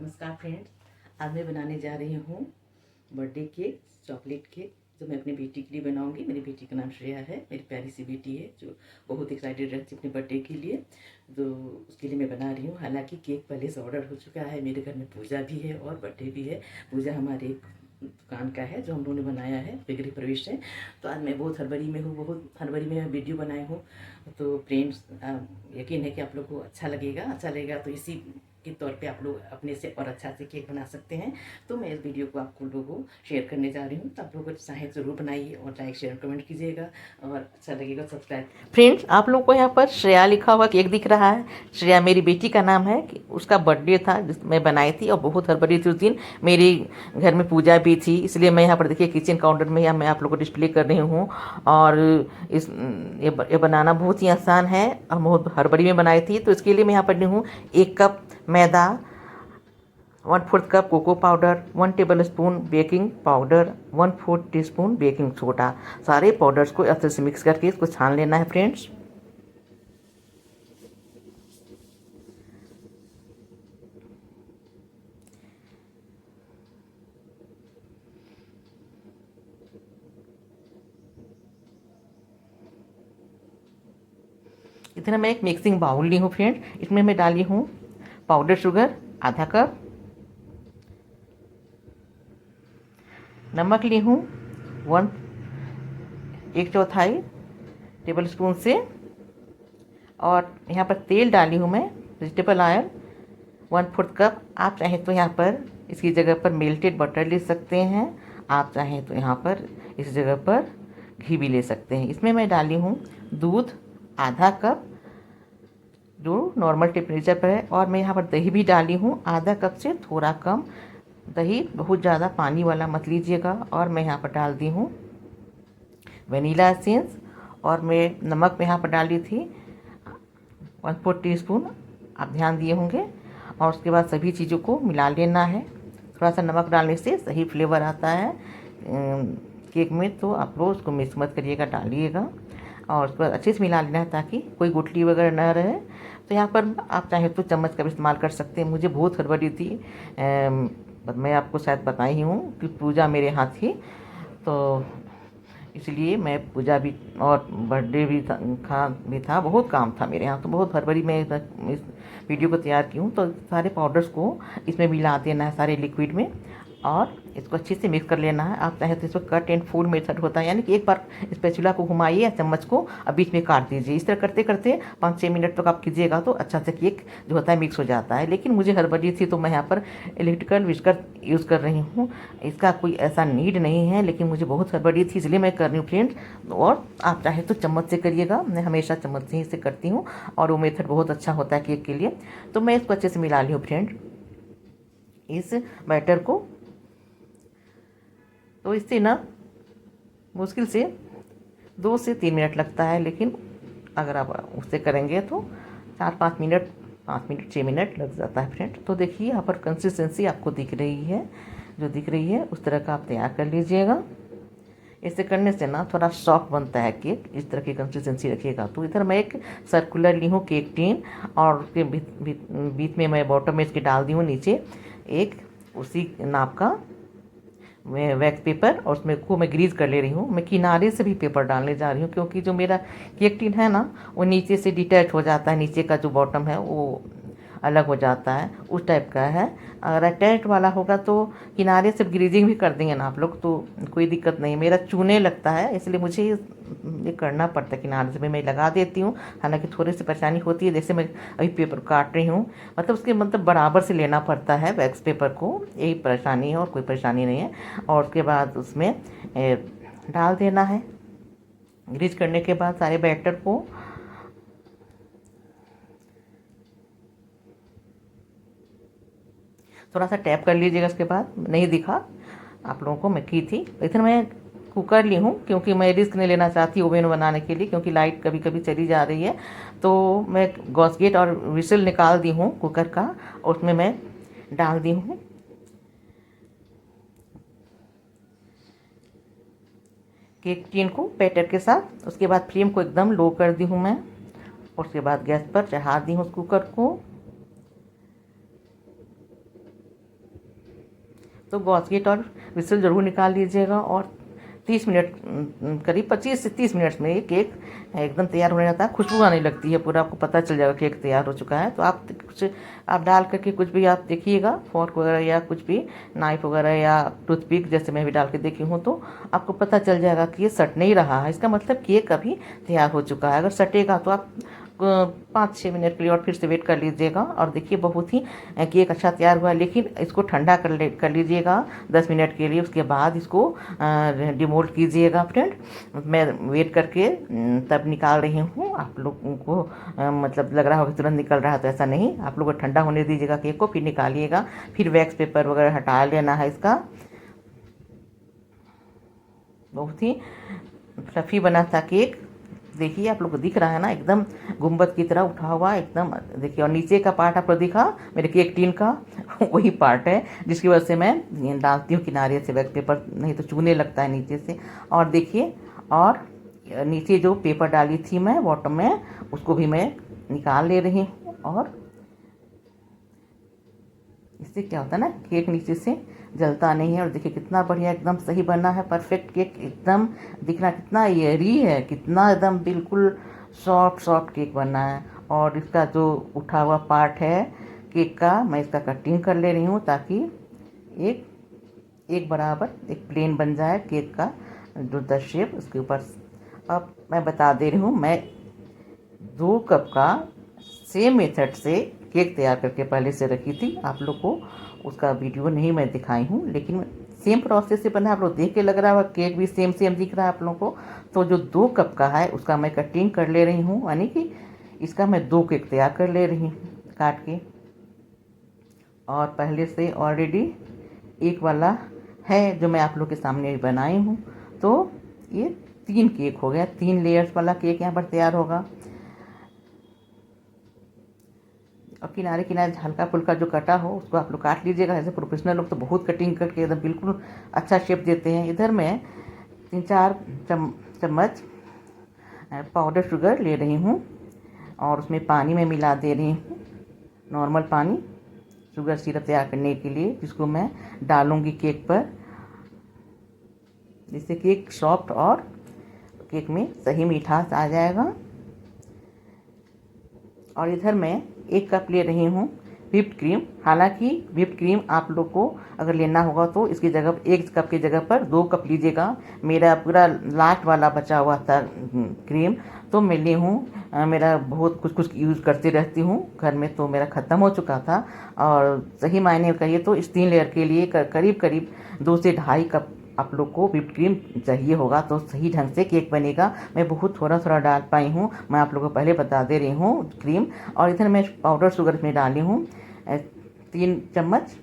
नमस्कार फ्रेंड्स, आज मैं बनाने जा रही हूँ बर्थडे केक, चॉकलेट केक जो मैं अपनी बेटी के लिए बनाऊंगी। मेरी बेटी का नाम श्रेया है, मेरी प्यारी सी बेटी है जो बहुत एक्साइटेड रहती है अपने बर्थडे के लिए, तो उसके लिए मैं बना रही हूँ। हालांकि केक पहले से ऑर्डर हो चुका है, मेरे घर में पूजा भी है और बर्थडे भी है। पूजा हमारे एक दुकान का है जो हम लोगों ने बनाया है, गृह प्रवेश है। तो आज मैं बहुत हड़बड़ी में हूँ, बहुत हड़बड़ी में वीडियो बनाई हूँ। तो फ्रेंड्स, यकीन है कि आप लोग को अच्छा लगेगा तो इसी के तौर पे आप लोग अपने से और अच्छा से केक बना सकते हैं। तो मैं इस वीडियो को आपको लोगों को शेयर करने जा रही हूँ, तो आप लोग चाहे ज़रूर बनाइए और लाइक शेयर कमेंट कीजिएगा और अच्छा लगेगा सब्सक्राइब। फ्रेंड्स, आप लोग को यहाँ पर श्रेया लिखा हुआ केक दिख रहा है। श्रेया मेरी बेटी का नाम है। कि उसका बर्थडे था जिसमें बनाई थी और बहुत हड़बड़ी थी उस दिन। मेरे घर में पूजा भी थी, इसलिए मैं यहाँ पर देखिए किचन काउंटर में यहाँ मैं आप लोग को डिस्प्ले कर रही हूँ। और ये बनाना बहुत ही आसान है और बहुत हड़बड़ी में बनाई थी। तो इसके लिए मैं यहाँ पर ली हूँ 1 कप मैदा, 1/4 cup cocoa powder, 1 tablespoon baking powder, 1/4 teaspoon baking soda. सारे पाउडर्स को अच्छे से मिक्स करके इसको छान लेना है फ्रेंड्स। इतना मैं एक मिक्सिंग बाउल ली हूँ फ्रेंड्स। इसमें मैं डाली हूँ पाउडर शुगर आधा कप, नमक ली हूँ 1/4 टेबल स्पून से, और यहाँ पर तेल डाली हूँ मैं वेजिटेबल ऑयल 1/4 कप। आप चाहें तो यहाँ पर इसकी जगह पर मेल्टेड बटर ले सकते हैं, आप चाहें तो यहाँ पर इस जगह पर घी भी ले सकते हैं। इसमें मैं डाली हूँ दूध आधा कप जो नॉर्मल टेम्परेचर पर है, और मैं यहाँ पर दही भी डाली हूँ आधा कप से थोड़ा कम। दही बहुत ज़्यादा पानी वाला मत लीजिएगा। और मैं यहाँ पर डाल दी हूँ वनीला एसेंस, और मैं नमक में यहाँ पर डाली थी 1/4 टीस्पून, आप ध्यान दिए होंगे। और उसके बाद सभी चीज़ों को मिला लेना है। थोड़ा सा नमक डालने से सही फ्लेवर आता है केक में, तो आप लोग उसको मिक्स मत करिएगा, डालिएगा। और उसके बाद अच्छे से मिला लेना है ताकि कोई गुठली वगैरह ना रहे। तो यहाँ पर आप चाहे तो चम्मच का भी इस्तेमाल कर सकते हैं। मुझे बहुत हड़बड़ी थी, मैं आपको शायद बताई ही हूँ कि पूजा मेरे यहाँ थी, तो इसलिए मैं पूजा भी और बर्थडे भी था, बहुत काम था मेरे यहाँ। तो बहुत हड़बड़ी में इस वीडियो को तैयार की हूँ। तो सारे पाउडर्स को इसमें मिला देना है, सारे लिक्विड में, और इसको अच्छे से मिक्स कर लेना है। आप चाहे तो इसको कट एंड फोल्ड मेथड होता है, यानी कि एक बार स्पैचुला को घुमाइए या चम्मच को और बीच में काट दीजिए। इस तरह करते करते 5-6 मिनट तक आप कीजिएगा तो अच्छा से केक जो होता है मिक्स हो जाता है। लेकिन मुझे हड़बड़ी थी तो मैं यहाँ पर इलेक्ट्रिकल विस्कर यूज़ कर रही हूँ। इसका कोई ऐसा नीड नहीं है, लेकिन मुझे बहुत हड़बड़ी थी इसलिए मैं कर रही हूँ फ्रेंड्स। और आप चाहे तो चम्मच से करिएगा, मैं हमेशा चम्मच से ही इसे करती हूँ और वो मेथड बहुत अच्छा होता है केक के लिए। तो मैं इसको अच्छे से मिला ली हूँ फ्रेंड इस बैटर को। तो इससे ना मुश्किल से 2 से 3 मिनट लगता है, लेकिन अगर आप उससे करेंगे तो 4-5 मिनट, 5 मिनट 6 मिनट लग जाता है फ्रेंड। तो देखिए यहाँ पर कंसिस्टेंसी आपको दिख रही है, जो दिख रही है उस तरह का आप तैयार कर लीजिएगा। ऐसे करने से ना थोड़ा सॉफ्ट बनता है केक, इस तरह की कंसिस्टेंसी रखिएगा। तो इधर मैं एक सर्कुलर ली हूँ केक टीन, और उसके बीच में मैं बॉटम में इसके डाल दी हूँ नीचे एक उसी नाप का मैं वैक्स पेपर, और उसमें को मैं ग्रीस कर ले रही हूँ। मैं किनारे से भी पेपर डालने जा रही हूँ, क्योंकि जो मेरा केक टिन है ना वो नीचे से डिटैच हो जाता है, नीचे का जो बॉटम है वो अलग हो जाता है, उस टाइप का है। अगर अटैच वाला होगा तो किनारे से ग्रीजिंग भी कर देंगे ना आप लोग तो कोई दिक्कत नहीं। मेरा चूने लगता है इसलिए मुझे ये करना पड़ता है, किनारे से भी मैं लगा देती हूँ। हालांकि थोड़ी सी परेशानी होती है, जैसे मैं अभी पेपर काट रही हूँ, मतलब उसके मतलब बराबर से लेना पड़ता है वैक्स पेपर को, यही परेशानी है और कोई परेशानी नहीं है। और उसके बाद उसमें डाल देना है। ग्रीज करने के बाद सारे बैटर को थोड़ा सा टैप कर लीजिएगा। उसके बाद नहीं दिखा आप लोगों को, मैं की थी। इतना मैं कुकर ली हूँ क्योंकि मैं रिस्क नहीं लेना चाहती ओवन बनाने के लिए, क्योंकि लाइट कभी कभी चली जा रही है। तो मैं गॉस्केट और विसल निकाल दी हूँ कुकर का, और उसमें मैं डाल दी हूँ केक टिन को बैटर के साथ। उसके बाद फ्लेम को एकदम लो कर दी हूँ मैं, और उसके बाद गैस पर चढ़ा दी हूँ उस कुकर को। तो गॉस्केट और विसल ज़रूर निकाल लीजिएगा और 30 मिनट करीब 25 से 30 मिनट में ये केक एकदम तैयार होने जाता है। खुशबू आने लगती है, पूरा आपको पता चल जाएगा केक तैयार हो चुका है। तो आप कुछ आप डाल करके कुछ भी आप देखिएगा, फोर्क वगैरह या कुछ भी नाइफ वगैरह या टूथपिक जैसे मैं भी डाल के देखी हूँ, तो आपको पता चल जाएगा कि ये सट नहीं रहा है। इसका मतलब केक अभी तैयार हो चुका है। अगर सटेगा तो आप 5-6 मिनट के लिए और फिर से वेट कर लीजिएगा और देखिए बहुत ही केक अच्छा तैयार हुआ है। लेकिन इसको ठंडा कर लीजिएगा 10 मिनट के लिए, उसके बाद इसको डिमोल्ड कीजिएगा फ्रेंड। मैं वेट करके तब निकाल रही हूँ। आप लोगों को मतलब लग रहा होगा तुरंत निकल रहा है, तो ऐसा नहीं, आप लोग ठंडा होने दीजिएगा केक को, फिर निकालिएगा। फिर वैक्स पेपर वगैरह हटा लेना है इसका। बहुत ही फ्लफी बना था केक, देखिए आप लोग को दिख रहा है ना, एकदम गुंबद की तरह उठा हुआ एकदम। देखिए और नीचे का पार्ट आपको दिखा मेरे केक टीन का वही पार्ट है जिसकी वजह से मैं डालती हूँ किनारे से वैक्स पेपर, नहीं तो चूने लगता है नीचे से। और देखिए और नीचे जो पेपर डाली थी मैं बॉटम में, उसको भी मैं निकाल ले रही हूँ। और इससे क्या होता है ना, केक नीचे से जलता नहीं है। और देखिए कितना बढ़िया एकदम सही बना है, परफेक्ट केक एकदम। दिखना कितना एयरी है, कितना एकदम बिल्कुल सॉफ्ट केक बना है। और इसका जो उठा हुआ पार्ट है केक का, मैं इसका कटिंग कर ले रही हूँ ताकि एक बराबर एक प्लेन बन जाए केक का जो द शेप उसके ऊपर। अब मैं बता दे रही हूँ, मैं 2 कप का सेम मेथड से केक तैयार करके पहले से रखी थी। आप लोग को उसका वीडियो नहीं मैं दिखाई हूँ, लेकिन सेम प्रोसेस से बना, आप लोग देख के लग रहा है केक भी सेम दिख रहा है आप लोगों को। तो जो 2 कप का है उसका मैं कटिंग कर ले रही हूँ, यानी कि इसका मैं 2 केक तैयार कर ले रही हूँ काट के। और पहले से ऑलरेडी एक वाला है जो मैं आप लोग के सामने बनाई हूँ। तो ये 3 केक हो गया, 3 लेयर्स वाला केक यहाँ पर तैयार होगा। और किनारे किनारे हल्का फुल्का जो कटा हो उसको आप लोग काट लीजिएगा। ऐसे प्रोफेशनल लोग तो बहुत कटिंग करके एकदम बिल्कुल अच्छा शेप देते हैं। इधर मैं 3-4 चम्मच पाउडर शुगर ले रही हूँ और उसमें पानी में मिला दे रही हूँ, नॉर्मल पानी, शुगर सिरप तैयार करने के लिए, जिसको मैं डालूँगी केक पर, जिससे केक सॉफ्ट और केक में सही मिठास आ जाएगा। और इधर मैं 1 कप ले रही हूँ व्हिप्ड क्रीम। हालांकि व्हिप्ड क्रीम आप लोग को अगर लेना होगा तो इसकी जगह 1 कप की जगह पर 2 कप लीजिएगा। मेरा पूरा लास्ट वाला बचा हुआ था क्रीम, तो मैं ली हूँ। मेरा बहुत कुछ यूज़ करती रहती हूँ घर में, तो मेरा ख़त्म हो चुका था। और सही मायने कहिए तो इस 3 लेयर के लिए करीब 2 से 2.5 कप आप लोग को व्हिप्ड क्रीम चाहिए होगा, तो सही ढंग से केक बनेगा। मैं बहुत थोड़ा डाल पाई हूँ, मैं आप लोगों को पहले बता दे रही हूँ क्रीम। और इधर मैं पाउडर शुगर में डाली हूँ 3 चम्मच,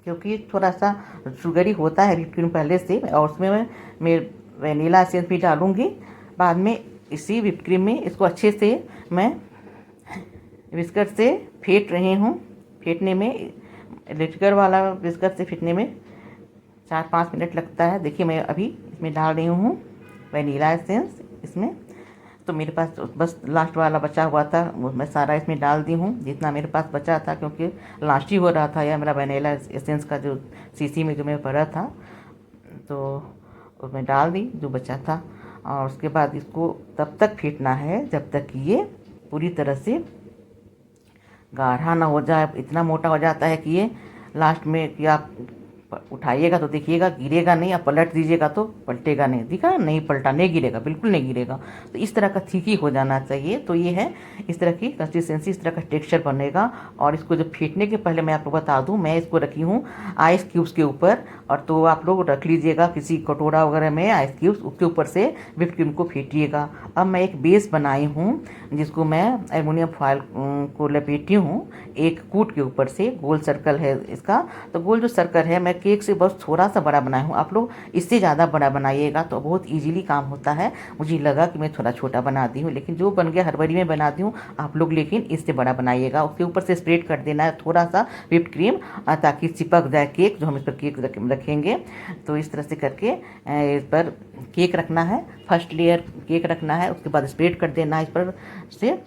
क्योंकि थोड़ा सा शुगरी होता है व्हिप्ड क्रीम पहले से। और उसमें मैं वनीला एसेंस भी डालूँगी बाद में इसी व्हिप्ड क्रीम में। इसको अच्छे से मैं विस्कर से फेंट रही हूँ। फेंटने में इलेक्ट्रिकल वाला विस्कर से फेंटने में 4-5 मिनट लगता है। देखिए मैं अभी इसमें डाल रही हूँ वनीला एसेंस इसमें। तो मेरे पास बस लास्ट वाला बचा हुआ था, वो मैं सारा इसमें डाल दी हूँ जितना मेरे पास बचा था, क्योंकि लास्ट ही हो रहा था या मेरा वनीला एसेंस का जो शीशी में जो मैं भरा था, तो उसमें डाल दी जो बचा था। और उसके बाद इसको तब तक फेंटना है जब तक कि ये पूरी तरह से गाढ़ा ना हो जाए। इतना मोटा हो जाता है कि ये लास्ट में कि आप उठाइएगा तो देखिएगा गिरेगा नहीं, आप पलट दीजिएगा तो पलटेगा नहीं। दिखा नहीं पलटा, नहीं गिरेगा, बिल्कुल नहीं गिरेगा। तो इस तरह का थिक ही हो जाना चाहिए। तो ये है इस तरह की कंसिस्टेंसी, इस तरह का टेक्सचर बनेगा। और इसको जब फेंटने के पहले मैं आपको बता दूं, मैं इसको रखी हूँ आइस क्यूब्स के ऊपर। और तो आप लोग रख लीजिएगा किसी कटोरा वगैरह में आइस क्यूब्स, उसके ऊपर से व्हिप्ड क्रीम को फेंटिएगा। अब मैं एक बेस बनाई हूँ जिसको मैं एल्युमिनियम फॉयल को लपेटी हूँ एक कूट के ऊपर से। गोल सर्कल है इसका, तो गोल जो सर्कल है मैं केक से बस थोड़ा सा बड़ा बनाया हूँ। आप लोग इससे ज़्यादा बड़ा बनाइएगा तो बहुत इजीली काम होता है। मुझे लगा कि मैं थोड़ा छोटा बना दी हूँ, लेकिन जो बन गया हड़बड़ी में बना दी हूँ। आप लोग लेकिन इससे बड़ा बनाइएगा। उसके ऊपर से स्प्रेड कर देना है थोड़ा सा व्हिप्ड क्रीम, ताकि चिपक जाए केक जो हम इस पर केक रखेंगे। तो इस तरह से करके इस पर केक रखना है, फर्स्ट लेयर केक रखना है, उसके बाद स्प्रेड कर देना है इस पर से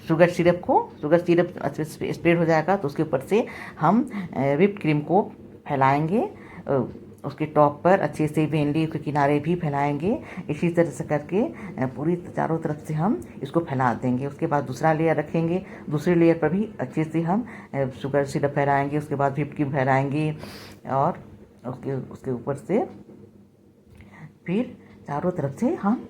शुगर सिरप को। शुगर सिरप स्प्रेड हो जाएगा तो उसके ऊपर से हम व्हिप्ड क्रीम को फैलाएंगे, उसके टॉप पर अच्छे से वेनली उसके किनारे भी फैलाएंगे। इसी तरह से करके पूरी चारों तरफ से हम इसको फैला देंगे। उसके बाद दूसरा लेयर रखेंगे, दूसरे लेयर पर भी अच्छे से हम शुगर सिरप फैलाएंगे, उसके बाद व्हिप क्रीम फैलाएंगे और उसके ऊपर से फिर चारों तरफ से हम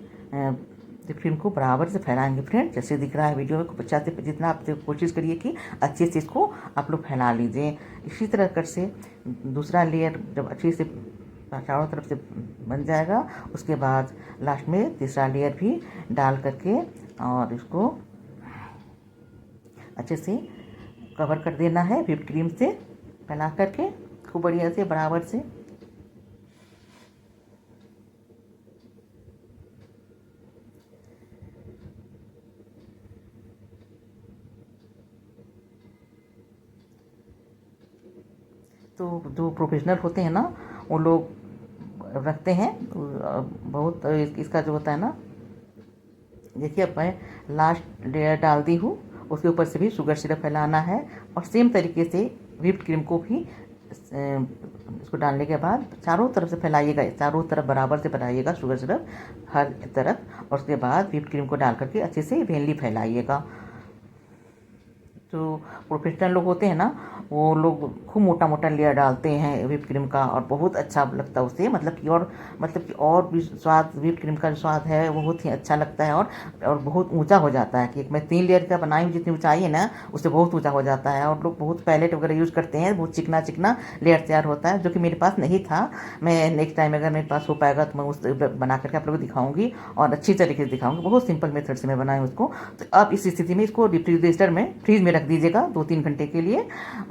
फिल्म को बराबर से फैलाएंगे। फ्रेंड, जैसे दिख रहा है वीडियो में, खूब अच्छा से जितना आप कोशिश करिए कि अच्छे से इसको आप लोग फैला लीजिए। इसी तरह कर से दूसरा लेयर जब अच्छे से चारों तरफ से बन जाएगा, उसके बाद लास्ट में तीसरा लेयर भी डाल करके और इसको अच्छे से कवर कर देना है व्हिप क्रीम से फैला करके खूब बढ़िया से बराबर से। तो जो प्रोफेशनल होते हैं ना, वो लोग रखते हैं बहुत इसका जो होता है ना, देखिए अब मैं लास्ट लेयर डाल दी हूँ, उसके ऊपर से भी शुगर सिरप फैलाना है और सेम तरीके से व्हिप्ड क्रीम को भी इसको डालने के बाद चारों तरफ से फैलाइएगा, चारों तरफ बराबर से फैलाइएगा शुगर सिरप हर तरफ, और उसके बाद व्हिप्ड क्रीम को डाल करके अच्छे से इवेनली फैलाइएगा। जो प्रोफेशनल लोग होते हैं ना, वो लोग खूब मोटा मोटा लेयर डालते हैं व्हिप क्रीम का और बहुत अच्छा लगता है उससे, मतलब कि और भी स्वाद, व्हिप क्रीम का जो स्वाद है वो बहुत ही अच्छा लगता है और बहुत ऊंचा हो जाता है। कि मैं 3 लेयर का बनाई हूँ, जितनी ऊंचाई है ना उससे बहुत ऊंचा हो जाता है और लोग बहुत पैलेट वगैरह यूज़ करते हैं, बहुत चिकना चिकना लेयर तैयार होता है, जो कि मेरे पास नहीं था। मैं नेक्स्ट टाइम अगर मेरे पास हो पाएगा तो मैं उस बना करके आप लोग को दिखाऊंगी और अच्छी तरीके से दिखाऊंगी। बहुत सिंपल मेथड से मैं बनाई हूँ उसको। तो अब इस स्थिति में इसको रेफ्रिजरेटर में फ्रीज में रख दीजिएगा 2-3 घंटे के लिए।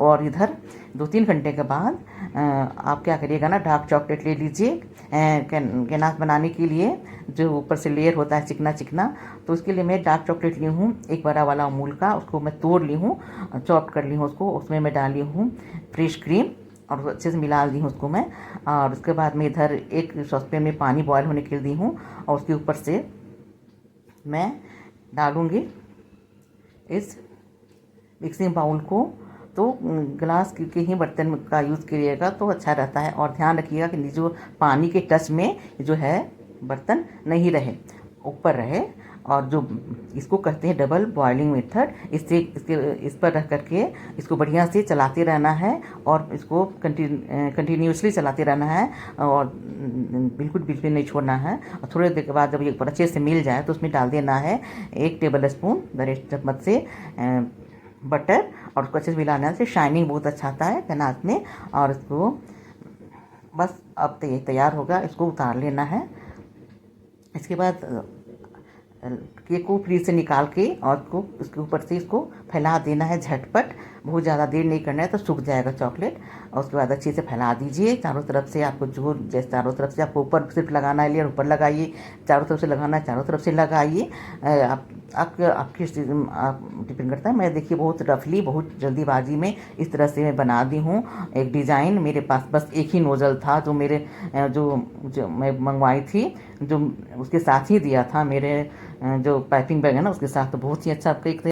और इधर 2-3 घंटे के बाद आप क्या करिएगा ना, डार्क चॉकलेट ले लीजिए गनाश बनाने के लिए, जो ऊपर से लेयर होता है चिकना चिकना। तो उसके लिए मैं डार्क चॉकलेट ली हूँ, एक बड़ा वाला अमूल का, उसको मैं तोड़ ली हूँ, चॉप कर ली हूँ उसको, उसमें मैं डाली हूँ फ्रेश क्रीम और अच्छे से मिला दी हूँ उसको मैं। और उसके बाद मैं इधर एक सॉसपैन में पानी बॉयल होने के लिए दी हूँ और उसके ऊपर से मैं डालूँगी इस मिक्सिंग बाउल को। तो ग्लास के ही बर्तन का यूज़ करिएगा तो अच्छा रहता है। और ध्यान रखिएगा कि जो पानी के टच में जो है बर्तन नहीं रहे, ऊपर रहे। और जो इसको कहते हैं डबल बॉइलिंग मेथड, इस पर रख करके इसको बढ़िया से चलाते रहना है और इसको कंटिन्यूसली चलाते रहना है और बिल्कुल बिल्कुल नहीं छोड़ना है। और थोड़ी देर के बाद जब ये अच्छे से मिल जाए तो उसमें डाल देना है 1 टेबल स्पून दरेश चम्मच से बटर और उसको अच्छे से मिलाने से शाइनिंग बहुत अच्छा आता है गनाश में। और इसको बस अब तैयार होगा, इसको उतार लेना है। इसके बाद केक को फ्रीज से निकाल के और उसके ऊपर से इसको फैला देना है झटपट, बहुत ज़्यादा देर नहीं करना है तो सूख जाएगा चॉकलेट। और उसके बाद अच्छे से फैला दीजिए चारों तरफ से। आपको जो जैसे चारों तरफ से आपको ऊपर सिर्फ लगाना है लेयर ऊपर लगाइए, चारों तरफ से लगाना है चारों तरफ से लगाइए। आपकी आप डिपेंड करता है। मैं देखिए बहुत रफली, बहुत जल्दीबाजी में इस तरह से मैं बना दी हूँ एक डिज़ाइन। मेरे पास बस एक ही नोज़ल था जो जो मैं मंगवाई थी, जो उसके साथ ही दिया था मेरे जो पाइपिंग बैग है ना उसके साथ। तो बहुत ही अच्छा आपका एक